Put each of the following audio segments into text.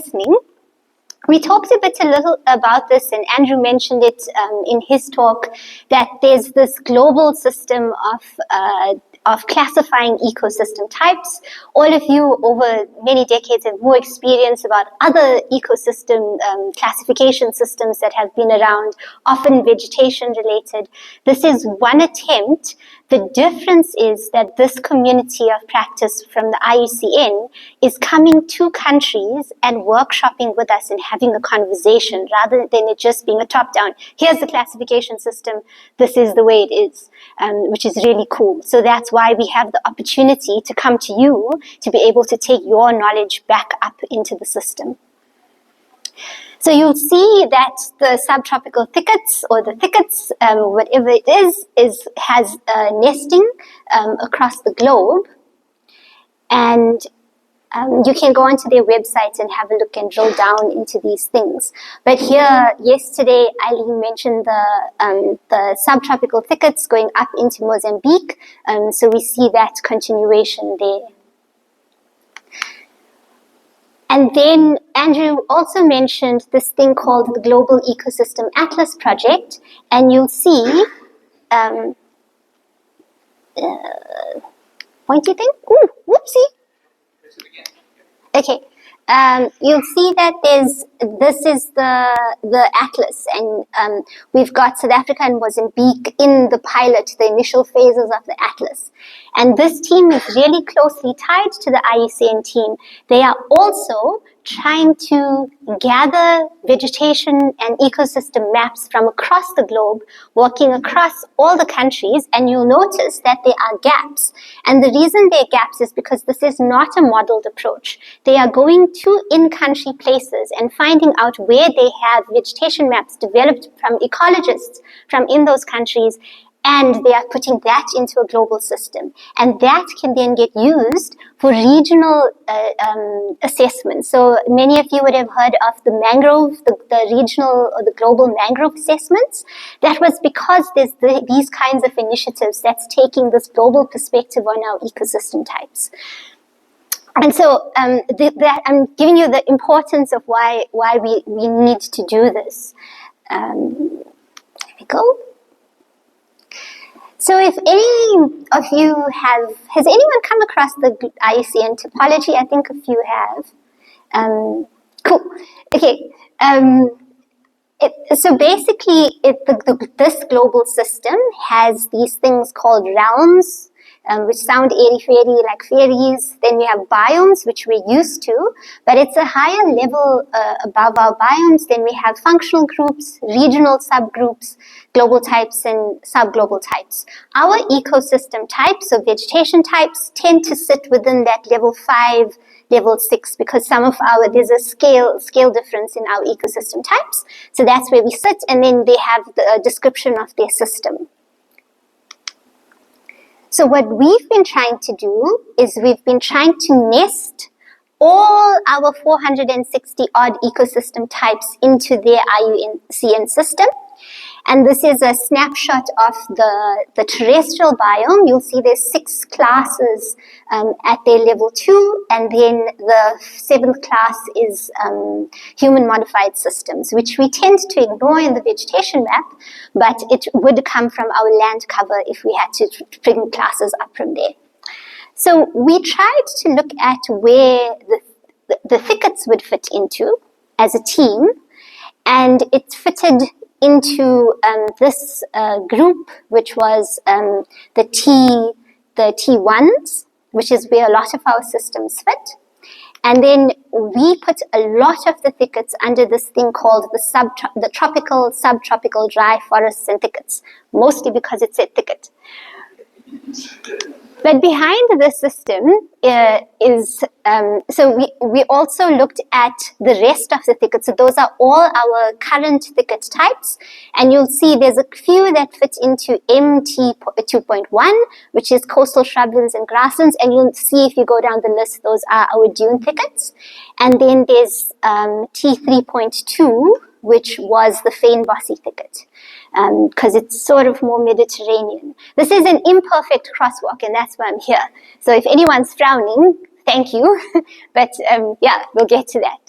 listening. We talked a little about this, and Andrew mentioned it in his talk, that there's this global system of classifying ecosystem types. All of you over many decades have more experience about other ecosystem classification systems that have been around, often vegetation related. This is one attempt. The difference is that this community of practice from the IUCN is coming to countries and workshopping with us and having a conversation rather than it just being a top-down, here's the classification system, this is the way it is, which is really cool. So that's why we have the opportunity to come to you to be able to take your knowledge back up into the system. So you'll see that the subtropical thickets, or the thickets, whatever it has nesting across the globe. And you can go onto their websites and have a look and drill down into these things. But here, yesterday, Eileen mentioned the subtropical thickets going up into Mozambique. So we see that continuation there. And then Andrew also mentioned this thing called the Global Ecosystem Atlas Project, and you'll see, pointy thing? Ooh, whoopsie. Okay, you'll see that this is the atlas, and we've got South Africa and Mozambique in the pilot, the initial phases of the atlas. And this team is really closely tied to the IUCN team. They are also trying to gather vegetation and ecosystem maps from across the globe, working across all the countries, and you'll notice that there are gaps. And the reason there are gaps is because this is not a modeled approach. They are going to in-country places and finding out where they have vegetation maps developed from ecologists from in those countries, and they are putting that into a global system. And that can then get used for regional assessment. So many of you would have heard of the mangrove, the regional or the global mangrove assessments. That was because there's these kinds of initiatives that's taking this global perspective on our ecosystem types. And so I'm giving you the importance of why we need to do this. There we go. So if any of you has anyone come across the IUCN topology? I think a few have. Cool. Okay. So basically, this global system has these things called realms, which sound airy-fairy like fairies. Then we have biomes, which we're used to, but it's a higher level above our biomes. Then we have functional groups, regional subgroups, global types, and subglobal types. Our ecosystem types, or vegetation types, tend to sit within that level 5, level 6, because there's a scale difference in our ecosystem types. So that's where we sit, and then they have the description of their system. So what we've been trying to do is we've been trying to nest all our 460 odd ecosystem types into their IUCN system. And this is a snapshot of the terrestrial biome. You'll see there's 6 classes at their level 2, and then the 7th class is human-modified systems, which we tend to ignore in the vegetation map, but it would come from our land cover if we had to bring classes up from there. So we tried to look at where the thickets would fit into as a team, and it fitted into this group, which was the T1s, which is where a lot of our systems fit. And then we put a lot of the thickets under this thing called the tropical, subtropical, dry forests and thickets, mostly because it said thicket. But behind this system so we also looked at the rest of the thickets. So those are all our current thicket types. And you'll see there's a few that fit into MT2.1, which is coastal shrublands and grasslands. And you'll see if you go down the list, those are our dune thickets. And then there's T3.2, which was the feinbossy thicket, because it's sort of more Mediterranean. This is an imperfect crosswalk, and that's why I'm here. So if anyone's frowning, thank you. But yeah, we'll get to that.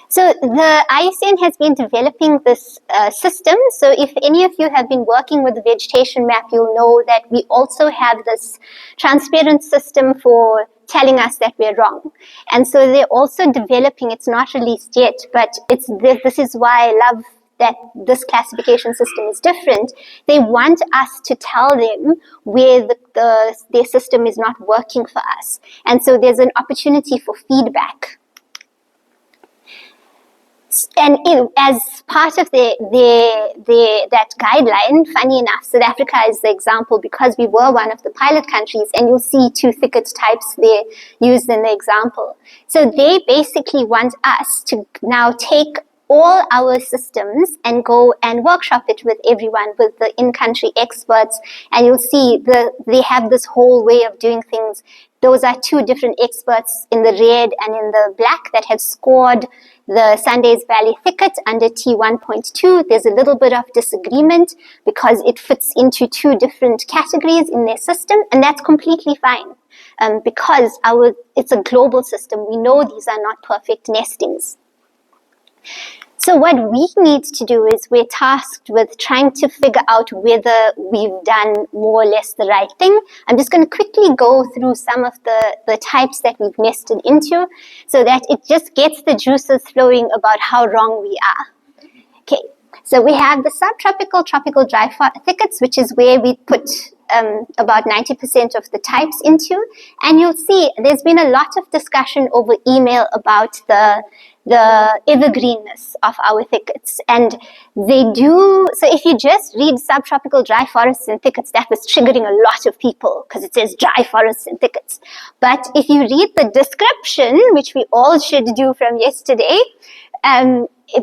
So the IUCN has been developing this system. So if any of you have been working with the vegetation map, you'll know that we also have this transparent system for telling us that we're wrong. And so they're also developing, it's not released yet, but this is why I love that this classification system is different. They want us to tell them where their system is not working for us. And so there's an opportunity for feedback. And as part of that guideline, funny enough, South Africa is the example because we were one of the pilot countries, and you'll see 2 thicket types there used in the example. So they basically want us to now take all our systems and go and workshop it with everyone, with the in-country experts, and you'll see they have this whole way of doing things. Those are 2 different experts in the red and in the black that have scored the Sundays Valley Thicket under T1.2. There's a little bit of disagreement because it fits into 2 different categories in their system, and that's completely fine because it's a global system. We know these are not perfect nestings. So what we need to do is we're tasked with trying to figure out whether we've done more or less the right thing. I'm just going to quickly go through some of the types that we've nested into so that it just gets the juices flowing about how wrong we are. Okay, so we have the subtropical, tropical dry thickets, which is where we put about 90% of the types into. And you'll see there's been a lot of discussion over email about the evergreenness of our thickets. And they do, so if you just read subtropical dry forests and thickets, that was triggering a lot of people because it says dry forests and thickets. But if you read the description, which we all should do from yesterday,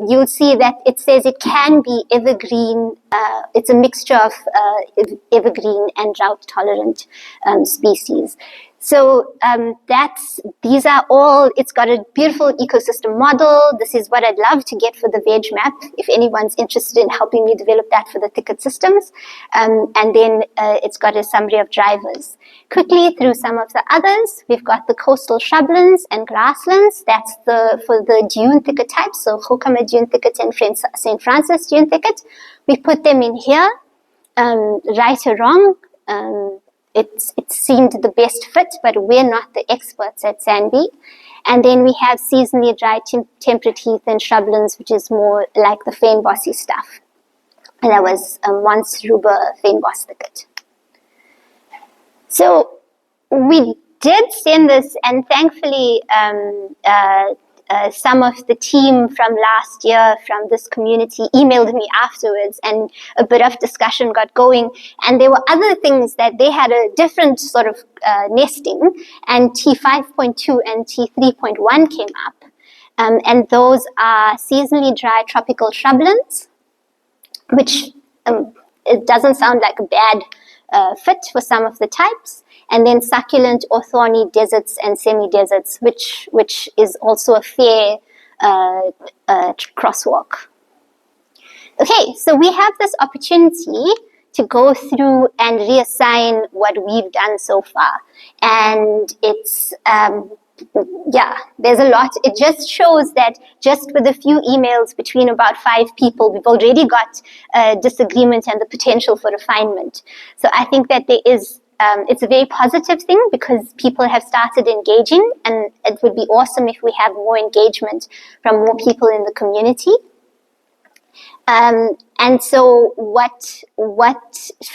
you'll see that it says it can be evergreen. It's a mixture of evergreen and drought-tolerant species. So these are all, it's got a beautiful ecosystem model. This is what I'd love to get for the veg map, if anyone's interested in helping me develop that for the thicket systems. And then it's got a summary of drivers. Quickly through some of the others, we've got the coastal shrublands and grasslands. That's for the dune thicket types, so Gokama dune thicket and St. Francis dune thicket. We put them in here, right or wrong. It seemed the best fit, but we're not the experts at SANBI. And then we have seasonally dry temperate heath and shrublands, which is more like the fernbossy stuff. And that was Mons Ruber fernboss thicket. So we did send this, and thankfully some of the team from last year from this community emailed me afterwards, and a bit of discussion got going. And there were other things that they had a different sort of nesting, and T5.2 and T3.1 came up. And those are seasonally dry tropical shrublands, which it doesn't sound like a bad fit for some of the types. And then succulent or thorny deserts and semi-deserts, which is also a fair crosswalk. Okay, so we have this opportunity to go through and reassign what we've done so far. And it's, there's a lot. It just shows that just with a few emails between about 5 people, we've already got disagreement and the potential for refinement. So I think that there is it's a very positive thing because people have started engaging, and it would be awesome if we have more engagement from more people in the community. And so what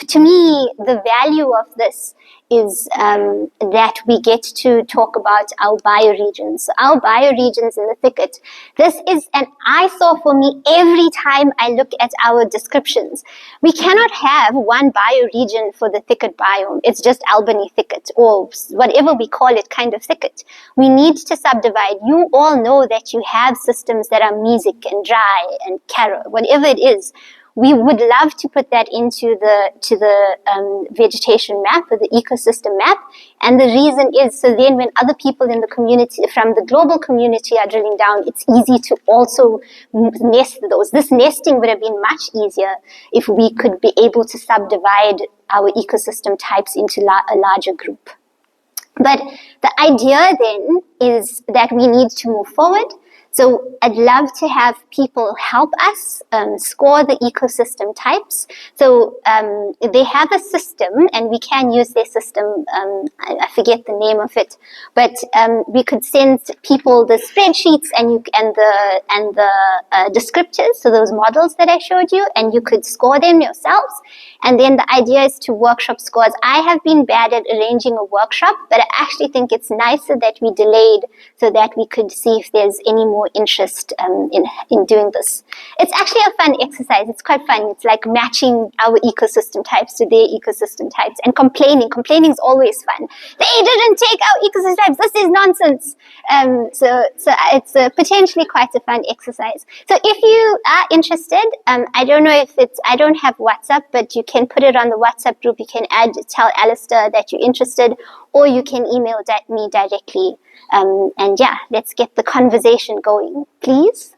to me, the value of this is that we get to talk about our bioregions. So our bioregions in the thicket, this is an eyesore for me every time I look at our descriptions. We cannot have one bioregion for the thicket biome. It's just Albany thicket or whatever we call it kind of thicket. We need to subdivide. You all know that you have systems that are mesic and dry and Kara, whatever it is. We would love to put that into the vegetation map or the ecosystem map. And the reason is, so then when other people in the community, from the global community are drilling down, it's easy to also nest those. This nesting would have been much easier if we could be able to subdivide our ecosystem types into a larger group. But the idea then is that we need to move forward. So I'd love to have people help us score the ecosystem types. So they have a system, and we can use their system. I forget the name of it, but we could send people the spreadsheets and the descriptors, so those models that I showed you, and you could score them yourselves. And then the idea is to workshop scores. I have been bad at arranging a workshop, but I actually think it's nicer that we delayed so that we could see if there's any more interest in doing this. It's actually a fun exercise. It's quite fun. It's like matching our ecosystem types to their ecosystem types, and complaining. Complaining is always fun. They didn't take our ecosystem types. This is nonsense. So it's potentially quite a fun exercise. So if you are interested, I don't know if I don't have WhatsApp, but you can put it on the WhatsApp group. You can tell Alistair that you're interested, or you can email me directly. And yeah, let's get the conversation going, please.